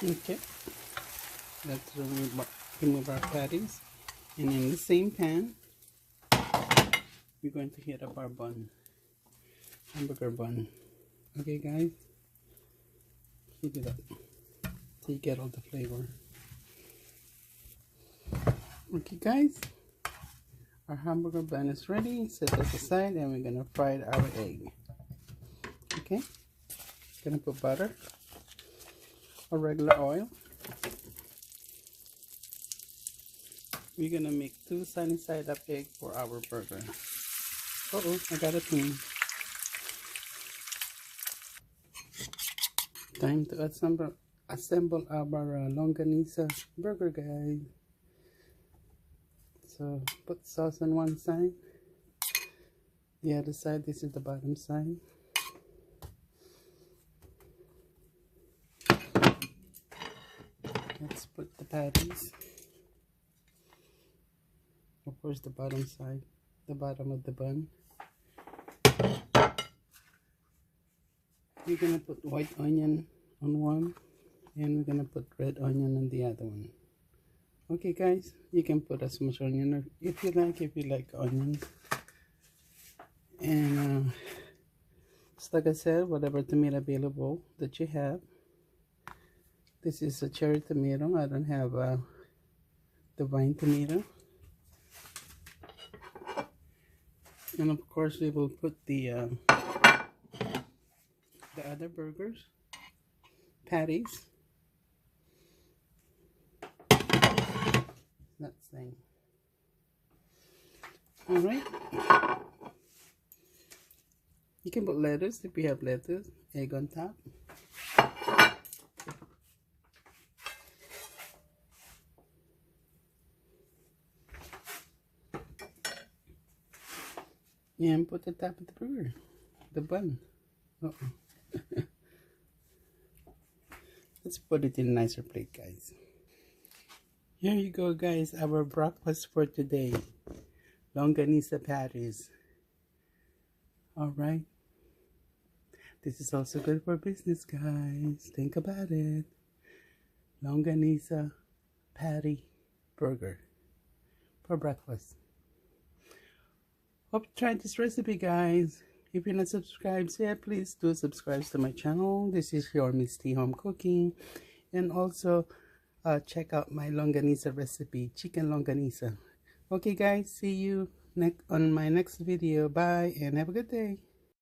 Okay, let's remove our patties, and in the same pan we're going to heat up our bun, hamburger bun. Okay guys, heat it up till you get all the flavor. Okay guys, our hamburger bun is ready. Set this aside and we're gonna fry our egg. Okay, gonna put butter or regular oil. We're gonna make 2 sunny side up egg for our burger. Uh-oh, I got a twin. Time to assemble our longganisa burger, guys. So put sauce on one side, the other side, this is the bottom side. Let's put the patties. Of course, the bottom side, the bottom of the bun. We're gonna put white onion on one, and we're gonna put red onion on the other one. Okay guys, you can put as much onion if you like onions. And just like I said, whatever tomato available that you have. This is a cherry tomato. I don't have the vine tomato. And of course we will put the other burgers, patties. That thing. All right. You can put lettuce if you have lettuce. Egg on top. And put the top of the burger, the bun. Let's put it in a nicer plate, guys. Here you go, guys, our breakfast for today. Longganisa patties. Alright. This is also good for business, guys. Think about it. Longganisa patty burger for breakfast. Hope you tried this recipe, guys. If you're not subscribed yet, please do subscribe to my channel. This is your Miss T Home Cooking. And also check out my longganisa recipe, chicken longganisa. Okay guys, see you on my next video. Bye and have a good day.